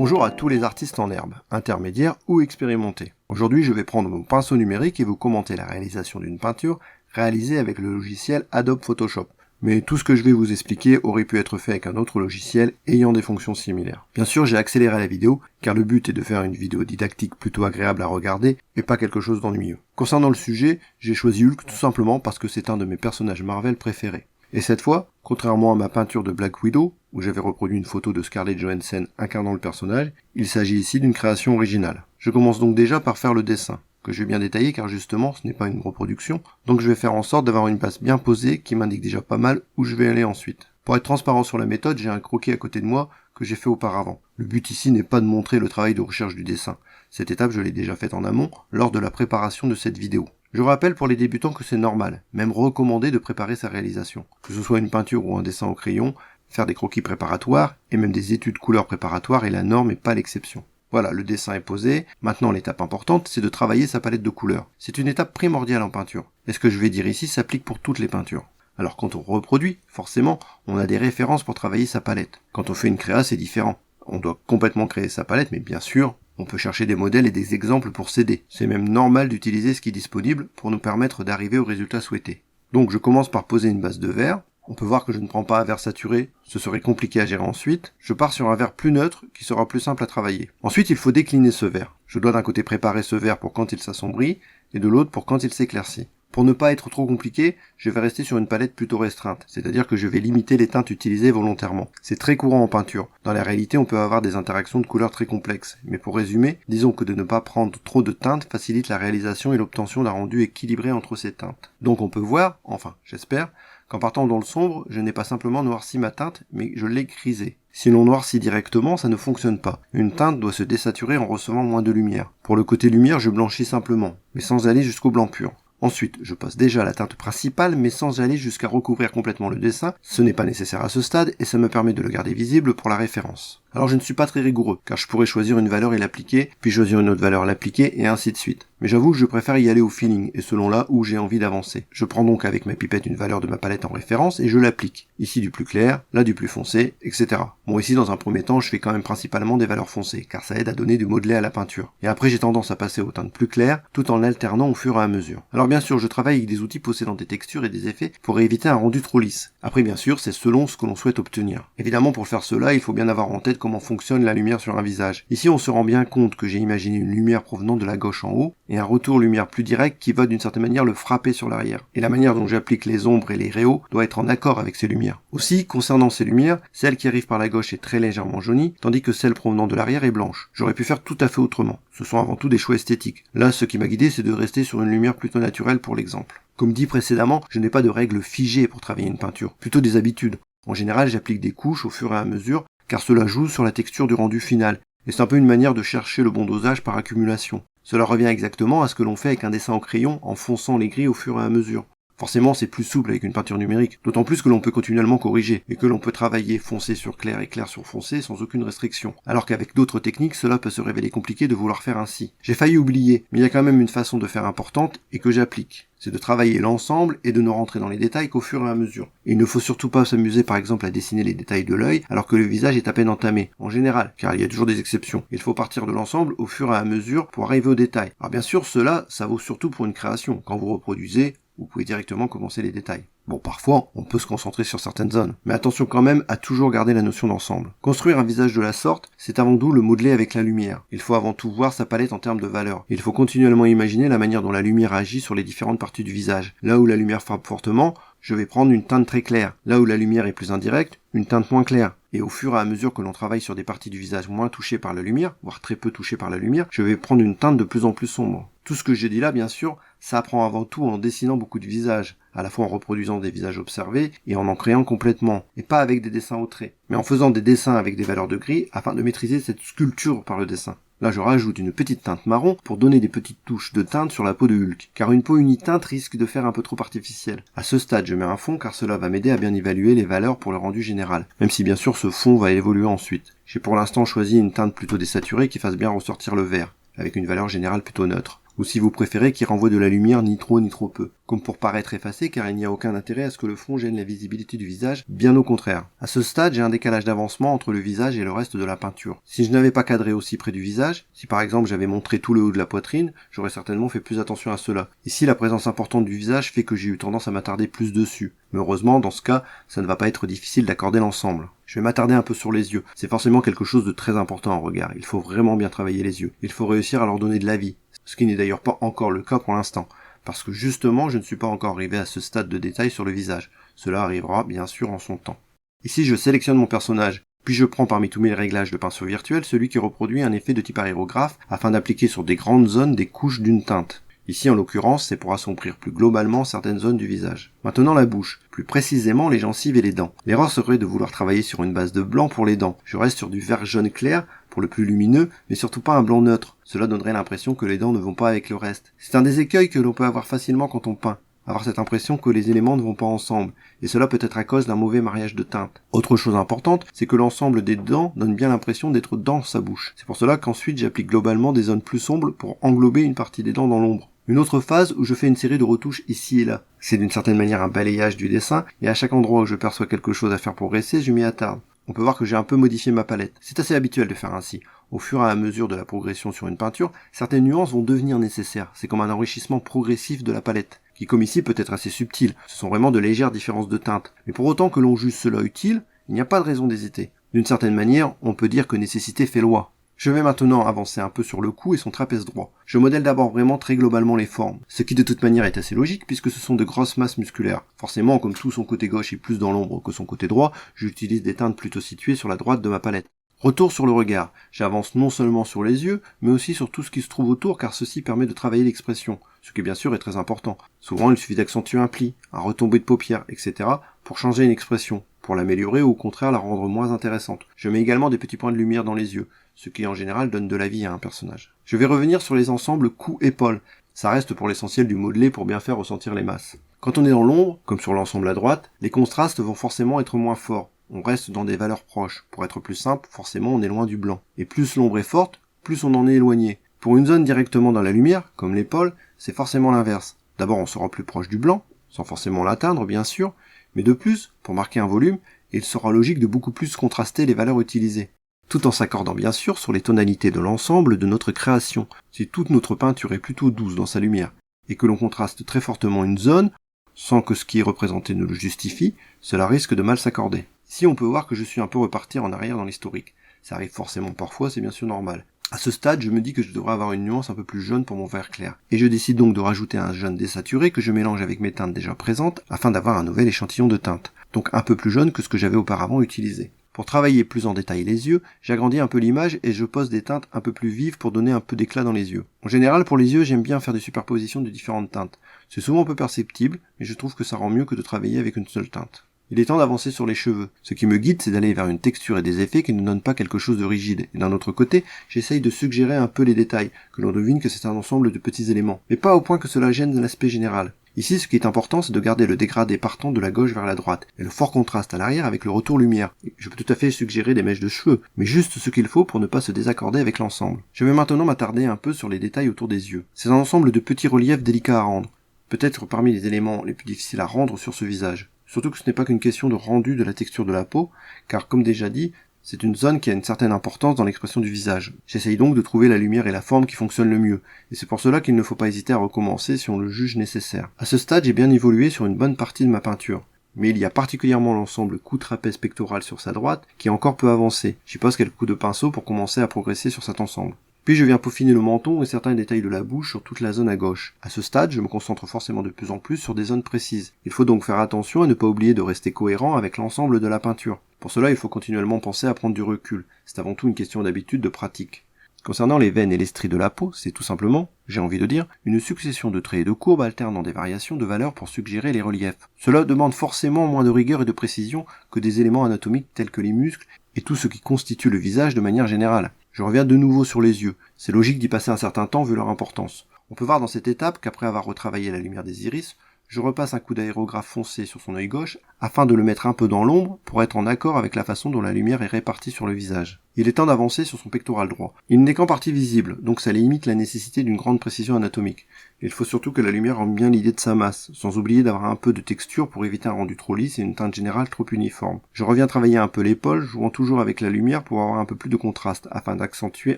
Bonjour à tous les artistes en herbe, intermédiaires ou expérimentés. Aujourd'hui, je vais prendre mon pinceau numérique et vous commenter la réalisation d'une peinture réalisée avec le logiciel Adobe Photoshop. Mais tout ce que je vais vous expliquer aurait pu être fait avec un autre logiciel ayant des fonctions similaires. Bien sûr, j'ai accéléré la vidéo, car le but est de faire une vidéo didactique plutôt agréable à regarder et pas quelque chose d'ennuyeux. Concernant le sujet, j'ai choisi Hulk tout simplement parce que c'est un de mes personnages Marvel préférés. Et cette fois, contrairement à ma peinture de Black Widow, où j'avais reproduit une photo de Scarlett Johansson incarnant le personnage, il s'agit ici d'une création originale. Je commence donc déjà par faire le dessin, que je vais bien détailler car justement ce n'est pas une reproduction, donc je vais faire en sorte d'avoir une base bien posée qui m'indique déjà pas mal où je vais aller ensuite. Pour être transparent sur la méthode, j'ai un croquis à côté de moi que j'ai fait auparavant. Le but ici n'est pas de montrer le travail de recherche du dessin. Cette étape je l'ai déjà faite en amont lors de la préparation de cette vidéo. Je rappelle pour les débutants que c'est normal, même recommandé de préparer sa réalisation. Que ce soit une peinture ou un dessin au crayon, faire des croquis préparatoires et même des études couleurs préparatoires est la norme et pas l'exception. Voilà, le dessin est posé. Maintenant, l'étape importante, c'est de travailler sa palette de couleurs. C'est une étape primordiale en peinture. Et ce que je vais dire ici s'applique pour toutes les peintures. Alors quand on reproduit, forcément, on a des références pour travailler sa palette. Quand on fait une créa, c'est différent. On doit complètement créer sa palette, mais bien sûr, on peut chercher des modèles et des exemples pour s'aider. C'est même normal d'utiliser ce qui est disponible pour nous permettre d'arriver au résultat souhaité. Donc je commence par poser une base de vert. On peut voir que je ne prends pas un vert saturé, ce serait compliqué à gérer ensuite. Je pars sur un vert plus neutre qui sera plus simple à travailler. Ensuite, il faut décliner ce vert. Je dois d'un côté préparer ce vert pour quand il s'assombrit et de l'autre pour quand il s'éclaircit. Pour ne pas être trop compliqué, je vais rester sur une palette plutôt restreinte, c'est-à-dire que je vais limiter les teintes utilisées volontairement. C'est très courant en peinture. Dans la réalité, on peut avoir des interactions de couleurs très complexes. Mais pour résumer, disons que de ne pas prendre trop de teintes facilite la réalisation et l'obtention d'un rendu équilibré entre ces teintes. Donc on peut voir, enfin j'espère, qu'en partant dans le sombre, je n'ai pas simplement noirci ma teinte, mais je l'ai grisée. Si l'on noircit directement, ça ne fonctionne pas. Une teinte doit se désaturer en recevant moins de lumière. Pour le côté lumière, je blanchis simplement, mais sans aller jusqu'au blanc pur. Ensuite, je passe déjà la teinte principale, mais sans aller jusqu'à recouvrir complètement le dessin. Ce n'est pas nécessaire à ce stade, et ça me permet de le garder visible pour la référence. Alors je ne suis pas très rigoureux, car je pourrais choisir une valeur et l'appliquer, puis choisir une autre valeur, l'appliquer, et ainsi de suite. Mais j'avoue que je préfère y aller au feeling, et selon là où j'ai envie d'avancer. Je prends donc avec ma pipette une valeur de ma palette en référence, et je l'applique. Ici du plus clair, là du plus foncé, etc. Bon, ici dans un premier temps, je fais quand même principalement des valeurs foncées, car ça aide à donner du modelé à la peinture. Et après j'ai tendance à passer aux teintes plus claires, tout en l'alternant au fur et à mesure. Alors bien sûr, je travaille avec des outils possédant des textures et des effets pour éviter un rendu trop lisse. Après bien sûr, c'est selon ce que l'on souhaite obtenir. Évidemment, pour faire cela, il faut bien avoir en tête comment fonctionne la lumière sur un visage. Ici, on se rend bien compte que j'ai imaginé une lumière provenant de la gauche en haut, et un retour lumière plus direct qui va d'une certaine manière le frapper sur l'arrière. Et la manière dont j'applique les ombres et les réaux doit être en accord avec ces lumières. Aussi, concernant ces lumières, celle qui arrive par la gauche est très légèrement jaunie, tandis que celle provenant de l'arrière est blanche. J'aurais pu faire tout à fait autrement. Ce sont avant tout des choix esthétiques. Là, ce qui m'a guidé, c'est de rester sur une lumière plutôt naturelle pour l'exemple. Comme dit précédemment, je n'ai pas de règles figées pour travailler une peinture, plutôt des habitudes. En général, j'applique des couches au fur et à mesure, car cela joue sur la texture du rendu final, et c'est un peu une manière de chercher le bon dosage par accumulation. Cela revient exactement à ce que l'on fait avec un dessin au crayon en fonçant les gris au fur et à mesure. Forcément, c'est plus souple avec une peinture numérique, d'autant plus que l'on peut continuellement corriger, et que l'on peut travailler foncé sur clair et clair sur foncé sans aucune restriction. Alors qu'avec d'autres techniques, cela peut se révéler compliqué de vouloir faire ainsi. J'ai failli oublier, mais il y a quand même une façon de faire importante et que j'applique. C'est de travailler l'ensemble et de ne rentrer dans les détails qu'au fur et à mesure. Et il ne faut surtout pas s'amuser par exemple à dessiner les détails de l'œil alors que le visage est à peine entamé, en général, car il y a toujours des exceptions. Il faut partir de l'ensemble au fur et à mesure pour arriver aux détails. Alors bien sûr, cela, ça vaut surtout pour une création. Quand vous reproduisez, vous pouvez directement commencer les détails. Bon, parfois, on peut se concentrer sur certaines zones, mais attention quand même à toujours garder la notion d'ensemble. Construire un visage de la sorte, c'est avant tout le modeler avec la lumière. Il faut avant tout voir sa palette en termes de valeur. Il faut continuellement imaginer la manière dont la lumière agit sur les différentes parties du visage. Là où la lumière frappe fortement, je vais prendre une teinte très claire. Là où la lumière est plus indirecte, une teinte moins claire. Et au fur et à mesure que l'on travaille sur des parties du visage moins touchées par la lumière, voire très peu touchées par la lumière, je vais prendre une teinte de plus en plus sombre. Tout ce que j'ai dit là, bien sûr, ça apprend avant tout en dessinant beaucoup de visages, à la fois en reproduisant des visages observés et en créant complètement, et pas avec des dessins au trait, mais en faisant des dessins avec des valeurs de gris afin de maîtriser cette sculpture par le dessin. Là, je rajoute une petite teinte marron pour donner des petites touches de teinte sur la peau de Hulk, car une peau uniteinte risque de faire un peu trop artificielle. À ce stade, je mets un fond car cela va m'aider à bien évaluer les valeurs pour le rendu général, même si bien sûr ce fond va évoluer ensuite. J'ai pour l'instant choisi une teinte plutôt désaturée qui fasse bien ressortir le vert, avec une valeur générale plutôt neutre. ou si vous préférez qu'il renvoie de la lumière ni trop ni trop peu, comme pour paraître effacé car il n'y a aucun intérêt à ce que le fond gêne la visibilité du visage, bien au contraire. À ce stade, j'ai un décalage d'avancement entre le visage et le reste de la peinture. Si je n'avais pas cadré aussi près du visage, si par exemple j'avais montré tout le haut de la poitrine, j'aurais certainement fait plus attention à cela. Ici, la présence importante du visage fait que j'ai eu tendance à m'attarder plus dessus. Mais heureusement, dans ce cas, ça ne va pas être difficile d'accorder l'ensemble. Je vais m'attarder un peu sur les yeux. C'est forcément quelque chose de très important en regard. Il faut vraiment bien travailler les yeux. Il faut réussir à leur donner de la vie. Ce qui n'est d'ailleurs pas encore le cas pour l'instant. Parce que justement, je ne suis pas encore arrivé à ce stade de détail sur le visage. Cela arrivera bien sûr en son temps. Ici, je sélectionne mon personnage. Puis je prends parmi tous mes réglages de pinceau virtuel celui qui reproduit un effet de type aérographe afin d'appliquer sur des grandes zones des couches d'une teinte. Ici, en l'occurrence, c'est pour assombrir plus globalement certaines zones du visage. Maintenant, la bouche. Plus précisément, les gencives et les dents. L'erreur serait de vouloir travailler sur une base de blanc pour les dents. Je reste sur du vert jaune clair pour le plus lumineux, mais surtout pas un blanc neutre. Cela donnerait l'impression que les dents ne vont pas avec le reste. C'est un des écueils que l'on peut avoir facilement quand on peint. Avoir cette impression que les éléments ne vont pas ensemble, et cela peut être à cause d'un mauvais mariage de teintes. Autre chose importante, c'est que l'ensemble des dents donne bien l'impression d'être dans sa bouche. C'est pour cela qu'ensuite j'applique globalement des zones plus sombres pour englober une partie des dents dans l'ombre. Une autre phase où je fais une série de retouches ici et là. C'est d'une certaine manière un balayage du dessin, et à chaque endroit où je perçois quelque chose à faire progresser, je m'y attarde. On peut voir que j'ai un peu modifié ma palette. C'est assez habituel de faire ainsi. Au fur et à mesure de la progression sur une peinture, certaines nuances vont devenir nécessaires. C'est comme un enrichissement progressif de la palette, qui comme ici peut être assez subtil. Ce sont vraiment de légères différences de teinte. Mais pour autant que l'on juge cela utile, il n'y a pas de raison d'hésiter. D'une certaine manière, on peut dire que nécessité fait loi. Je vais maintenant avancer un peu sur le cou et son trapèze droit. Je modèle d'abord vraiment très globalement les formes, ce qui de toute manière est assez logique puisque ce sont de grosses masses musculaires. Forcément, comme tout son côté gauche est plus dans l'ombre que son côté droit, j'utilise des teintes plutôt situées sur la droite de ma palette. Retour sur le regard. J'avance non seulement sur les yeux, mais aussi sur tout ce qui se trouve autour car ceci permet de travailler l'expression, ce qui bien sûr est très important. Souvent, il suffit d'accentuer un pli, un retombé de paupières, etc. pour changer une expression, pour l'améliorer ou au contraire la rendre moins intéressante. Je mets également des petits points de lumière dans les yeux, ce qui en général donne de la vie à un personnage. Je vais revenir sur les ensembles cou-épaule. Ça reste pour l'essentiel du modelé pour bien faire ressentir les masses. Quand on est dans l'ombre, comme sur l'ensemble à droite, les contrastes vont forcément être moins forts. On reste dans des valeurs proches. Pour être plus simple, forcément on est loin du blanc. Et plus l'ombre est forte, plus on en est éloigné. Pour une zone directement dans la lumière, comme l'épaule, c'est forcément l'inverse. D'abord on sera plus proche du blanc, sans forcément l'atteindre bien sûr, mais de plus, pour marquer un volume, il sera logique de beaucoup plus contraster les valeurs utilisées. Tout en s'accordant bien sûr sur les tonalités de l'ensemble de notre création. Si toute notre peinture est plutôt douce dans sa lumière, et que l'on contraste très fortement une zone, sans que ce qui est représenté ne le justifie, cela risque de mal s'accorder. Ici on peut voir que je suis un peu reparti en arrière dans l'historique. Ça arrive forcément parfois, c'est bien sûr normal. À ce stade, je me dis que je devrais avoir une nuance un peu plus jaune pour mon vert clair. Et je décide donc de rajouter un jaune désaturé que je mélange avec mes teintes déjà présentes, afin d'avoir un nouvel échantillon de teintes. Donc un peu plus jaune que ce que j'avais auparavant utilisé. Pour travailler plus en détail les yeux, j'agrandis un peu l'image et je pose des teintes un peu plus vives pour donner un peu d'éclat dans les yeux. En général, pour les yeux, j'aime bien faire des superpositions de différentes teintes. C'est souvent un peu perceptible, mais je trouve que ça rend mieux que de travailler avec une seule teinte. Il est temps d'avancer sur les cheveux. Ce qui me guide, c'est d'aller vers une texture et des effets qui ne donnent pas quelque chose de rigide. Et d'un autre côté, j'essaye de suggérer un peu les détails, que l'on devine que c'est un ensemble de petits éléments. Mais pas au point que cela gêne l'aspect général. Ici, ce qui est important, c'est de garder le dégradé partant de la gauche vers la droite, et le fort contraste à l'arrière avec le retour lumière. Je peux tout à fait suggérer des mèches de cheveux, mais juste ce qu'il faut pour ne pas se désaccorder avec l'ensemble. Je vais maintenant m'attarder un peu sur les détails autour des yeux. C'est un ensemble de petits reliefs délicats à rendre. Peut-être parmi les éléments les plus difficiles à rendre sur ce visage. Surtout que ce n'est pas qu'une question de rendu de la texture de la peau, car comme déjà dit, c'est une zone qui a une certaine importance dans l'expression du visage. J'essaye donc de trouver la lumière et la forme qui fonctionnent le mieux, et c'est pour cela qu'il ne faut pas hésiter à recommencer si on le juge nécessaire. À ce stade, j'ai bien évolué sur une bonne partie de ma peinture, mais il y a particulièrement l'ensemble cou trapèze pectoral sur sa droite qui est encore peu avancé. J'y pose quelques coups de pinceau pour commencer à progresser sur cet ensemble. Puis je viens peaufiner le menton et certains détails de la bouche sur toute la zone à gauche. À ce stade, je me concentre forcément de plus en plus sur des zones précises. Il faut donc faire attention à ne pas oublier de rester cohérent avec l'ensemble de la peinture. Pour cela, il faut continuellement penser à prendre du recul. C'est avant tout une question d'habitude, de pratique. Concernant les veines et les stries de la peau, c'est tout simplement, j'ai envie de dire, une succession de traits et de courbes alternant des variations de valeurs pour suggérer les reliefs. Cela demande forcément moins de rigueur et de précision que des éléments anatomiques tels que les muscles et tout ce qui constitue le visage de manière générale. Je reviens de nouveau sur les yeux. C'est logique d'y passer un certain temps vu leur importance. On peut voir dans cette étape qu'après avoir retravaillé la lumière des iris, Je repasse un coup d'aérographe foncé sur son œil gauche afin de le mettre un peu dans l'ombre pour être en accord avec la façon dont la lumière est répartie sur le visage. Il est temps d'avancer sur son pectoral droit. Il n'est qu'en partie visible, donc ça limite la nécessité d'une grande précision anatomique. Il faut surtout que la lumière rende bien l'idée de sa masse, sans oublier d'avoir un peu de texture pour éviter un rendu trop lisse et une teinte générale trop uniforme. Je reviens travailler un peu l'épaule, jouant toujours avec la lumière pour avoir un peu plus de contraste, afin d'accentuer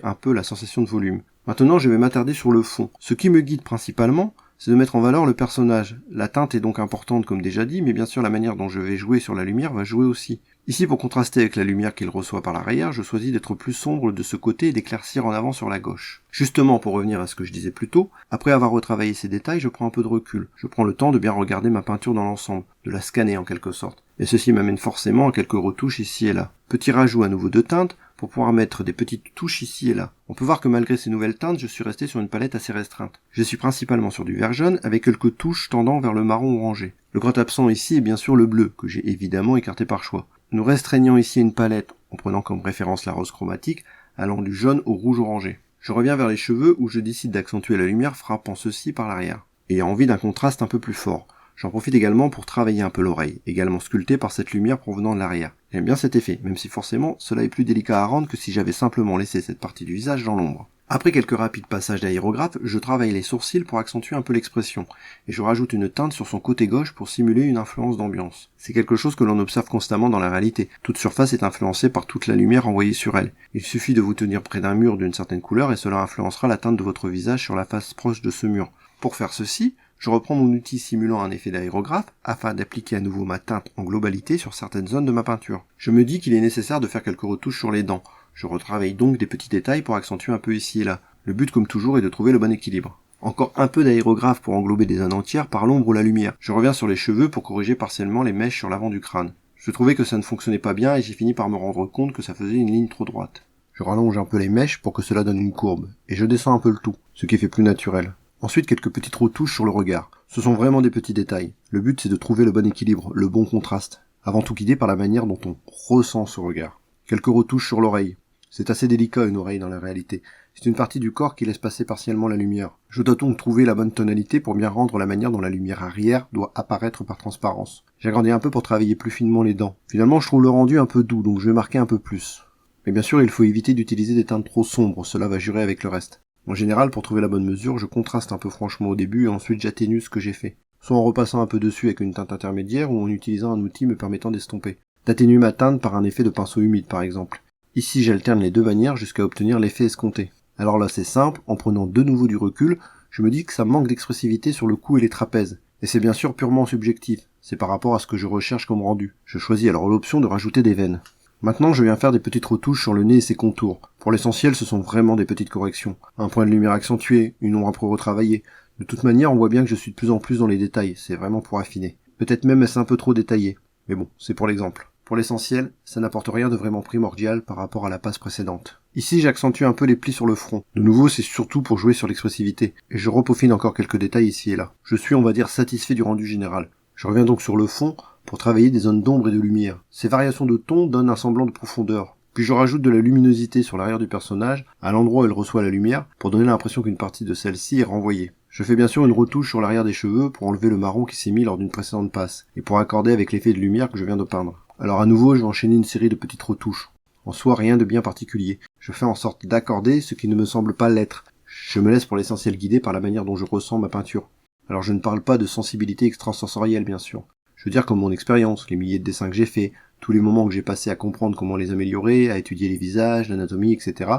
un peu la sensation de volume. Maintenant, je vais m'attarder sur le fond. Ce qui me guide principalement, c'est de mettre en valeur le personnage. La teinte est donc importante comme déjà dit, mais bien sûr la manière dont je vais jouer sur la lumière va jouer aussi. Ici, pour contraster avec la lumière qu'il reçoit par l'arrière, je choisis d'être plus sombre de ce côté et d'éclaircir en avant sur la gauche. Justement, pour revenir à ce que je disais plus tôt, après avoir retravaillé ces détails, je prends un peu de recul. Je prends le temps de bien regarder ma peinture dans l'ensemble, de la scanner en quelque sorte. Et ceci m'amène forcément à quelques retouches ici et là. Petit rajout à nouveau de teinte, pour pouvoir mettre des petites touches ici et là. On peut voir que malgré ces nouvelles teintes, je suis resté sur une palette assez restreinte. Je suis principalement sur du vert jaune, avec quelques touches tendant vers le marron orangé. Le grand absent ici est bien sûr le bleu, que j'ai évidemment écarté par choix. Nous restreignons ici une palette, en prenant comme référence la rose chromatique, allant du jaune au rouge orangé. Je reviens vers les cheveux où je décide d'accentuer la lumière frappant ceux-ci par l'arrière, ayant envie d'un contraste un peu plus fort. J'en profite également pour travailler un peu l'oreille, également sculptée par cette lumière provenant de l'arrière. J'aime bien cet effet, même si forcément cela est plus délicat à rendre que si j'avais simplement laissé cette partie du visage dans l'ombre. Après quelques rapides passages d'aérographe, je travaille les sourcils pour accentuer un peu l'expression, et je rajoute une teinte sur son côté gauche pour simuler une influence d'ambiance. C'est quelque chose que l'on observe constamment dans la réalité. Toute surface est influencée par toute la lumière envoyée sur elle. Il suffit de vous tenir près d'un mur d'une certaine couleur et cela influencera la teinte de votre visage sur la face proche de ce mur. Pour faire ceci, je reprends mon outil simulant un effet d'aérographe afin d'appliquer à nouveau ma teinte en globalité sur certaines zones de ma peinture. Je me dis qu'il est nécessaire de faire quelques retouches sur les dents. Je retravaille donc des petits détails pour accentuer un peu ici et là. Le but comme toujours est de trouver le bon équilibre. Encore un peu d'aérographe pour englober des zones entières par l'ombre ou la lumière. Je reviens sur les cheveux pour corriger partiellement les mèches sur l'avant du crâne. Je trouvais que ça ne fonctionnait pas bien et j'ai fini par me rendre compte que ça faisait une ligne trop droite. Je rallonge un peu les mèches pour que cela donne une courbe, et je descends un peu le tout, ce qui fait plus naturel. Ensuite, quelques petites retouches sur le regard. Ce sont vraiment des petits détails. Le but, c'est de trouver le bon équilibre, le bon contraste. Avant tout guidé par la manière dont on ressent ce regard. Quelques retouches sur l'oreille. C'est assez délicat une oreille dans la réalité. C'est une partie du corps qui laisse passer partiellement la lumière. Je dois donc trouver la bonne tonalité pour bien rendre la manière dont la lumière arrière doit apparaître par transparence. J'agrandis un peu pour travailler plus finement les dents. Finalement, je trouve le rendu un peu doux, donc je vais marquer un peu plus. Mais bien sûr, il faut éviter d'utiliser des teintes trop sombres, cela va jurer avec le reste. En général, pour trouver la bonne mesure, je contraste un peu franchement au début et ensuite j'atténue ce que j'ai fait. Soit en repassant un peu dessus avec une teinte intermédiaire ou en utilisant un outil me permettant d'estomper. D'atténuer ma teinte par un effet de pinceau humide par exemple. Ici j'alterne les deux manières jusqu'à obtenir l'effet escompté. Alors là c'est simple, en prenant de nouveau du recul, je me dis que ça manque d'expressivité sur le cou et les trapèzes. Et c'est bien sûr purement subjectif, c'est par rapport à ce que je recherche comme rendu. Je choisis alors l'option de rajouter des veines. Maintenant, je viens faire des petites retouches sur le nez et ses contours. Pour l'essentiel, ce sont vraiment des petites corrections. Un point de lumière accentué, une ombre un peu retravaillée. De toute manière, on voit bien que je suis de plus en plus dans les détails, c'est vraiment pour affiner. Peut-être même est-ce un peu trop détaillé. Mais bon, c'est pour l'exemple. Pour l'essentiel, ça n'apporte rien de vraiment primordial par rapport à la passe précédente. Ici, j'accentue un peu les plis sur le front. De nouveau, c'est surtout pour jouer sur l'expressivité. Et je repeaufine encore quelques détails ici et là. Je suis, on va dire, satisfait du rendu général. Je reviens donc sur le fond, pour travailler des zones d'ombre et de lumière. Ces variations de ton donnent un semblant de profondeur. Puis je rajoute de la luminosité sur l'arrière du personnage, à l'endroit où elle reçoit la lumière, pour donner l'impression qu'une partie de celle-ci est renvoyée. Je fais bien sûr une retouche sur l'arrière des cheveux pour enlever le marron qui s'est mis lors d'une précédente passe, et pour accorder avec l'effet de lumière que je viens de peindre. Alors à nouveau, je vais enchaîner une série de petites retouches. En soi, rien de bien particulier. Je fais en sorte d'accorder ce qui ne me semble pas l'être. Je me laisse pour l'essentiel guider par la manière dont je ressens ma peinture. Alors je ne parle pas de sensibilité extrasensorielle bien sûr. Je veux dire comme mon expérience, les milliers de dessins que j'ai faits, tous les moments que j'ai passés à comprendre comment les améliorer, à étudier les visages, l'anatomie, etc.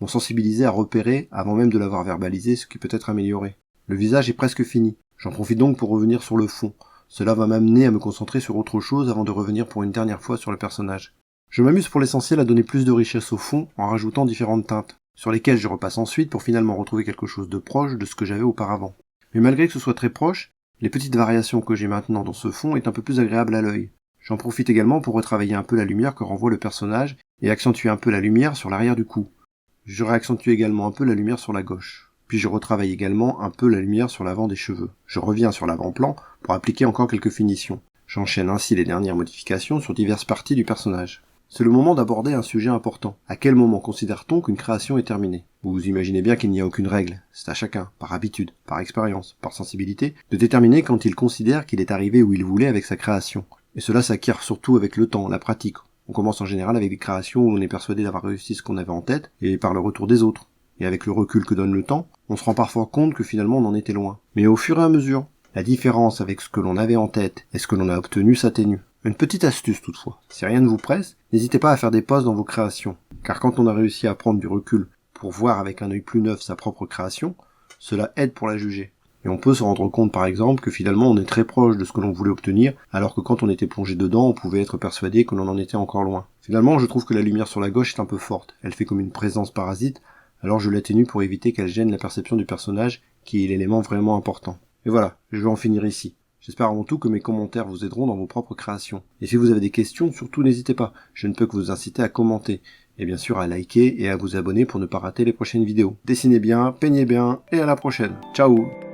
m'ont sensibilisé à repérer, avant même de l'avoir verbalisé, ce qui peut être amélioré. Le visage est presque fini. J'en profite donc pour revenir sur le fond. Cela va m'amener à me concentrer sur autre chose avant de revenir pour une dernière fois sur le personnage. Je m'amuse pour l'essentiel à donner plus de richesse au fond en rajoutant différentes teintes, sur lesquelles je repasse ensuite pour finalement retrouver quelque chose de proche de ce que j'avais auparavant. Mais malgré que ce soit très proche, les petites variations que j'ai maintenant dans ce fond est un peu plus agréable à l'œil. J'en profite également pour retravailler un peu la lumière que renvoie le personnage et accentuer un peu la lumière sur l'arrière du cou. Je réaccentue également un peu la lumière sur la gauche. Puis je retravaille également un peu la lumière sur l'avant des cheveux. Je reviens sur l'avant-plan pour appliquer encore quelques finitions. J'enchaîne ainsi les dernières modifications sur diverses parties du personnage. C'est le moment d'aborder un sujet important. À quel moment considère-t-on qu'une création est terminée? Vous imaginez bien qu'il n'y a aucune règle. C'est à chacun, par habitude, par expérience, par sensibilité, de déterminer quand il considère qu'il est arrivé où il voulait avec sa création. Et cela s'acquiert surtout avec le temps, la pratique. On commence en général avec des créations où on est persuadé d'avoir réussi ce qu'on avait en tête, et par le retour des autres. Et avec le recul que donne le temps, on se rend parfois compte que finalement on en était loin. Mais au fur et à mesure, la différence avec ce que l'on avait en tête et ce que l'on a obtenu s'atténue. Une petite astuce toutefois, si rien ne vous presse, n'hésitez pas à faire des pauses dans vos créations, car quand on a réussi à prendre du recul pour voir avec un œil plus neuf sa propre création, cela aide pour la juger. Et on peut se rendre compte par exemple que finalement on est très proche de ce que l'on voulait obtenir, alors que quand on était plongé dedans, on pouvait être persuadé que l'on en était encore loin. Finalement, je trouve que la lumière sur la gauche est un peu forte, elle fait comme une présence parasite, alors je l'atténue pour éviter qu'elle gêne la perception du personnage, qui est l'élément vraiment important. Et voilà, je vais en finir ici. J'espère avant tout que mes commentaires vous aideront dans vos propres créations. Et si vous avez des questions, surtout n'hésitez pas, je ne peux que vous inciter à commenter, et bien sûr à liker et à vous abonner pour ne pas rater les prochaines vidéos. Dessinez bien, peignez bien, et à la prochaine. Ciao!